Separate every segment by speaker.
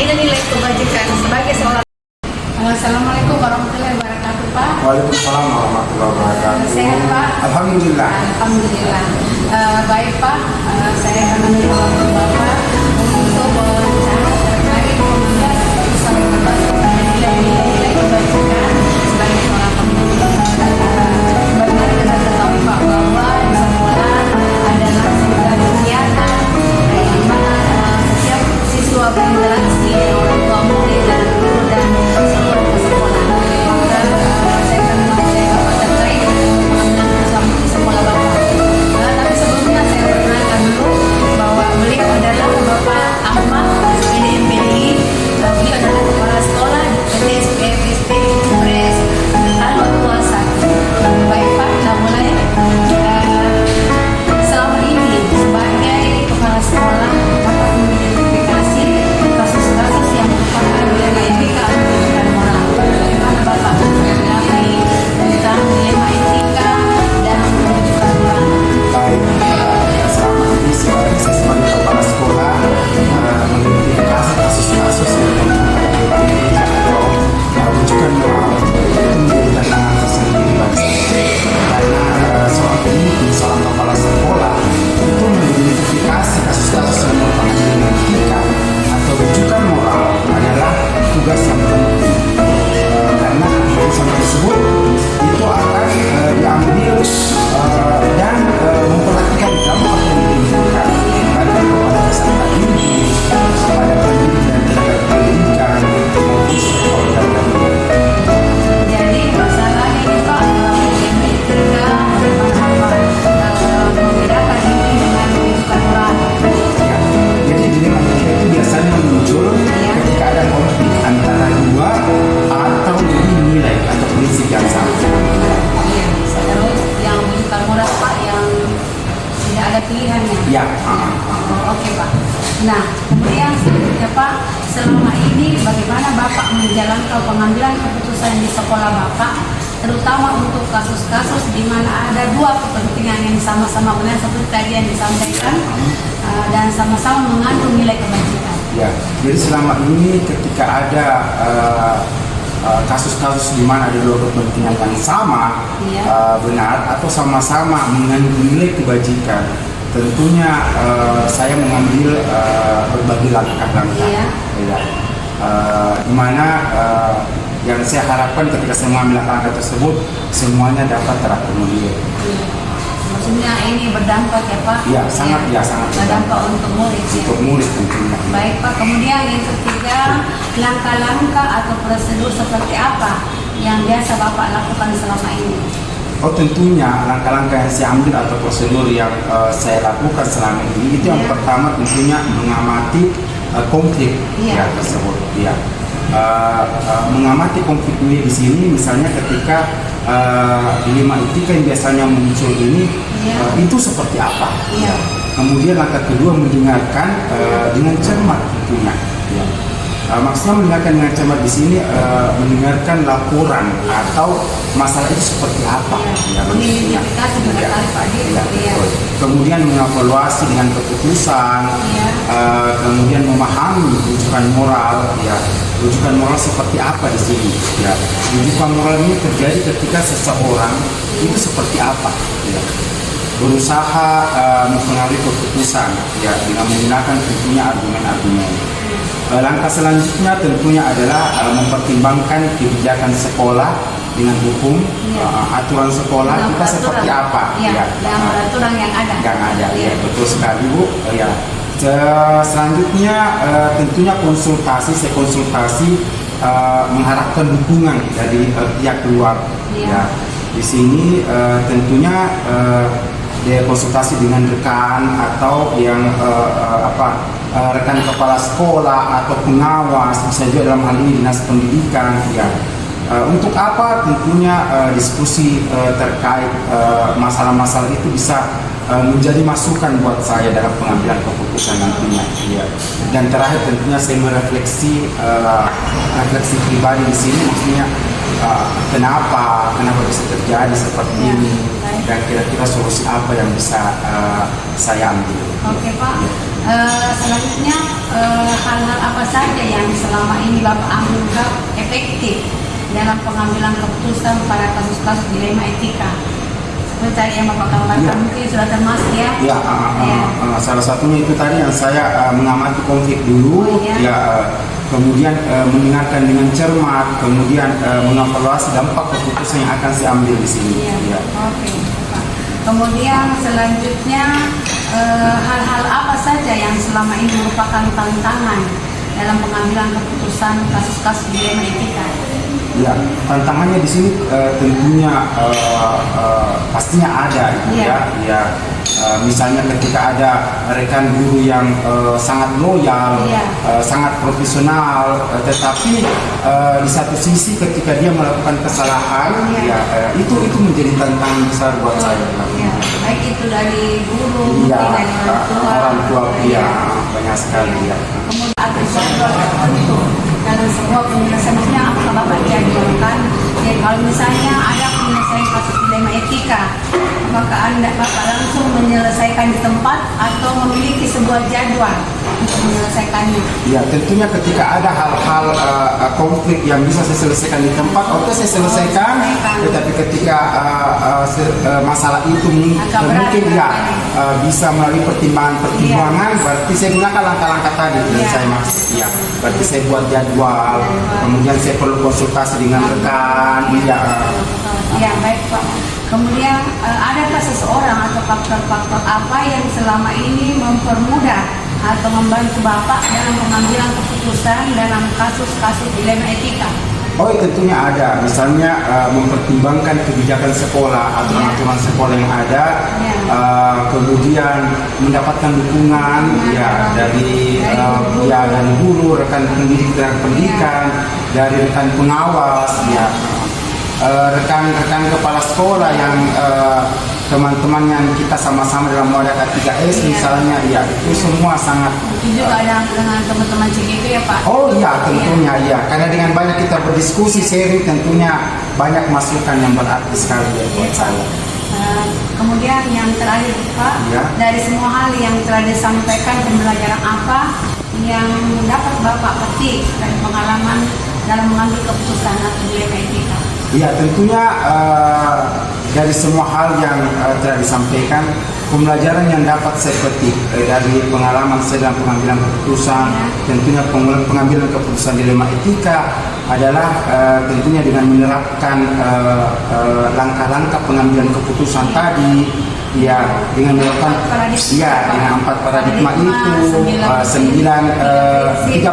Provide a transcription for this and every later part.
Speaker 1: nilai-nilai kebajikan sebagai seorang. Assalamualaikum warahmatullahi wabarakatuh, Pak.
Speaker 2: Waalaikumsalam warahmatullahi wabarakatuh.
Speaker 1: Sehat, Pak?
Speaker 2: Alhamdulillah.
Speaker 1: Alhamdulillah. Baik, Pak. Saya akan meminta waktu Bapak untuk berbicara terkait dengan keputusan nilai-nilai kebajikan sebagai seorang pemimpin. Benar kita ketahui, Pak, bahwa di sekolah adalah sebuah kegiatan yang mana setiap siswa berinteraksi dengan orang tua murid dan guru dan seluruh sekolah. Maka saya akan mengajak Bapak terkait dengan keputusan di sekolah Bapak. Tapi sebelumnya saya perkenalkan dulu bahwa beliau adalah Bapak Ahmad PDMPDI. Beliau adalah kepala sekolah di PT SPFSP Impres Al-Tua 1. Baik, Pak, kita mulai. Selama ini sebagai kepala sekolah Bapak mengidentifikasi kasus-kasus yang merupakan nilai etika dan moral. Bagaimana Bapak menanggapi tentang dilema etika dan menunjukkan moral?
Speaker 2: Baik, selama ini saya sebagai kepala sekolah mengidentifikasi kasus-kasus yang merupakan etika atau rujukan moral itu menjadi tantangan tersendiri bagi saya. Karena seorang pemimpin, seorang kepala sekolah itu mengidentifikasi kasus-kasus yang merupakan dilema etika atau rujukan moral adalah tugas yang penting. Karena keputusan tersebut itu akan diambil dan memperhatikan dampak yang ditimbulkan baik kepada peserta didik, kepada pendidik dan tenaga pendidikan maupun stakeholder lainnya.
Speaker 1: Jadi masalah ini Pak dalam dilema etika membedakan ini dengan rujukan moral.
Speaker 2: Ya, jadi dilema etika itu biasanya muncul ketika ada konflik antara dua atau lebih nilai atau prinsip yang sama.
Speaker 1: Iya, terus yang rujukan moral Pak yang tidak ada pilihannya.
Speaker 2: Ya,
Speaker 1: Oke, Pak. Nah, kemudian selanjutnya Pak, selama ini bagaimana Bapak menjalankan pengambilan keputusan di sekolah Bapak, terutama untuk kasus-kasus di mana ada dua kepentingan yang sama-sama benar seperti tadi yang disampaikan dan sama-sama mengandung nilai kebajikan.
Speaker 2: ya. Jadi selama ini ketika ada kasus-kasus di mana ada dua kepentingan yang sama benar atau sama-sama mengandung nilai kebajikan, tentunya saya mengambil berbagai langkah-langkah, di mana yang saya harapkan ketika saya mengambil langkah tersebut semuanya dapat terakomodir.
Speaker 1: Maksudnya ini berdampak ya Pak?
Speaker 2: Ya, sangat
Speaker 1: berdampak untuk murid.
Speaker 2: Untuk murid tentunya.
Speaker 1: Baik Pak, kemudian yang ketiga, langkah-langkah atau prosedur seperti apa yang biasa Bapak lakukan selama ini?
Speaker 2: Oh, tentunya langkah-langkah yang saya ambil atau prosedur yang saya lakukan selama ini itu yang pertama tentunya mengamati konflik tersebut. Mengamati konflik ini di sini misalnya ketika dilema etika yang biasanya muncul ini itu seperti apa. Kemudian langkah kedua mendengarkan dengan cermat tentunya. Maksudnya mendengarkan dengan cermat di sini mendengarkan laporan atau masalah itu seperti apa.
Speaker 1: Mengidentifikasi barangkali Pak
Speaker 2: Kemudian mengevaluasi dengan keputusan, kemudian memahami rujukan moral, rujukan moral seperti apa di sini. Rujukan moral ini terjadi ketika seseorang itu seperti apa. Berusaha mempengaruhi keputusan dengan menggunakan tentunya argumen-argumen. Langkah selanjutnya tentunya adalah mempertimbangkan kebijakan sekolah dengan hukum, aturan sekolah kita seperti apa.
Speaker 1: Aturan yang ada.
Speaker 2: Betul sekali Bu. Selanjutnya tentunya saya konsultasi mengharapkan dukungan dari pihak luar. Di sini tentunya dia konsultasi dengan rekan atau yang rekan kepala sekolah atau pengawas, bisa juga dalam hal ini dinas pendidikan. Untuk apa? Tentunya diskusi terkait masalah-masalah itu bisa menjadi masukan buat saya dalam pengambilan keputusan nantinya. Dan terakhir tentunya saya merefleksi refleksi pribadi di sini, maksudnya kenapa bisa terjadi seperti ini dan kira-kira solusi apa yang bisa saya ambil.
Speaker 1: Oke Pak. Selanjutnya hal-hal apa saja yang selama ini Bapak anggap efektif dalam pengambilan keputusan pada kasus-kasus dilema etika? Seperti tadi yang Bapak gambarkan mungkin sudah termasuk ya.
Speaker 2: Ya, salah satunya itu tadi yang saya mengamati konflik dulu, kemudian mendengarkan dengan cermat, kemudian mengevaluasi dampak keputusan yang akan saya ambil di sini.
Speaker 1: Iya. Oke. Kemudian selanjutnya hal-hal apa saja yang selama ini merupakan tantangan dalam pengambilan keputusan kasus-kasus dilema etika?
Speaker 2: Ya, tantangannya di sini tentunya pastinya ada, misalnya ketika ada rekan guru yang sangat loyal, sangat profesional, tetapi di satu sisi ketika dia melakukan kesalahan, itu menjadi tantangan besar buat saya.
Speaker 1: Baik itu dari guru, dari
Speaker 2: orang tua, banyak sekali.
Speaker 1: Kemudian ada jadwal tertentu dalam sebuah penyelesaian, maksudnya apa Bapak jadwalkan? Ya, kalau misalnya ada penyelesaian kasus dilema etika, apakah Bapak langsung menyelesaikan di tempat atau memiliki sebuah jadwal untuk menyelesaikannya?
Speaker 2: Ya, tentunya ketika ada hal-hal konflik yang bisa saya selesaikan di tempat, saya selesaikan. Tetapi ketika masalah itu mungkin bisa melalui pertimbangan, berarti saya gunakan langkah-langkah tadi yang saya maksud. Berarti saya buat jadwal, kemudian saya perlu konsultasi dengan rekan.
Speaker 1: Baik Pak. Kemudian adakah seseorang atau faktor-faktor apa yang selama ini mempermudah atau membantu Bapak dalam pengambilan keputusan dalam kasus-kasus dilema etika?
Speaker 2: Tentunya ada. Misalnya mempertimbangkan kebijakan sekolah, aturan-aturan sekolah yang ada, kemudian mendapatkan dukungan dari guru, rekan pendidik dan pendidikan, dari rekan pengawas, rekan-rekan kepala sekolah yang teman-teman yang kita sama-sama dalam wadah K3S misalnya, itu semua sangat.
Speaker 1: Itu juga ada dengan teman-teman CGP ya Pak?
Speaker 2: Tentunya karena dengan banyak kita berdiskusi sharing, tentunya banyak masukan yang berarti sekali buat saya.
Speaker 1: Kemudian yang terakhir Pak, dari semua hal yang telah disampaikan, pembelajaran apa yang dapat Bapak petik dari pengalaman dalam mengambil keputusan atau dilema etika?
Speaker 2: Tentunya dari semua hal yang telah disampaikan, pembelajaran yang dapat saya petik dari pengalaman saya dalam pengambilan keputusan, tentunya pengambilan keputusan dilema etika adalah tentunya dengan menerapkan langkah-langkah pengambilan keputusan tadi, dengan melakukan dengan 4 paradigma itu, 3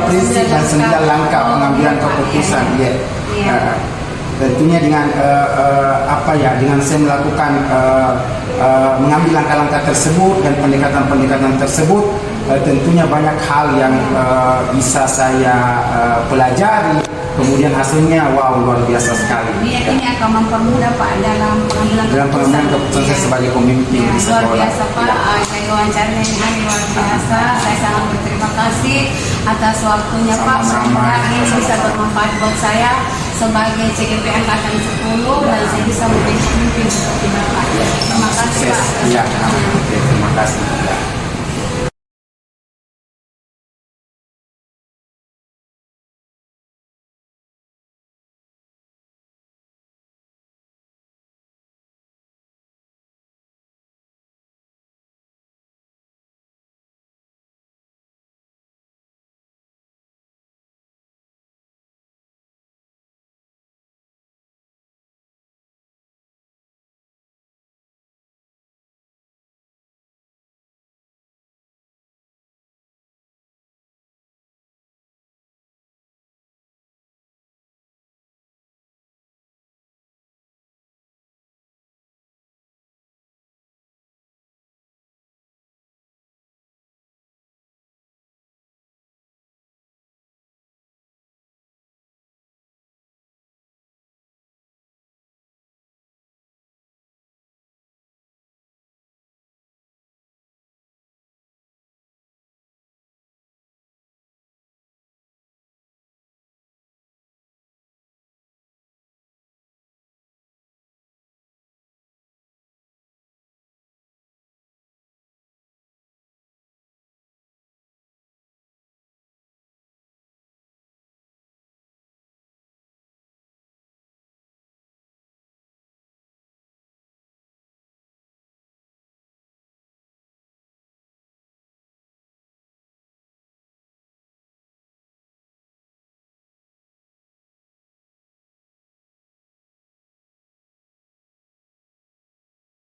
Speaker 2: prinsip dan 9 langkah pengambilan keputusan. Tentunya dengan dengan saya melakukan mengambil langkah-langkah tersebut dan pendekatan-pendekatan tersebut, tentunya banyak hal yang bisa saya pelajari. Kemudian hasilnya luar biasa sekali.
Speaker 1: Ini akan mempermudah Pak dalam pengambilan
Speaker 2: keputusan saya sebagai pemimpin di sekolah.
Speaker 1: Luar biasa Pak, saya wawancaranya ini luar biasa. Saya sangat berterima kasih atas waktunya Pak. Semoga ini bisa bermanfaat buat saya sebagai CGP Angkatan 10 dan saya bisa menjadi pemimpin seperti Bapak. Terima kasih Pak.
Speaker 2: Terima kasih.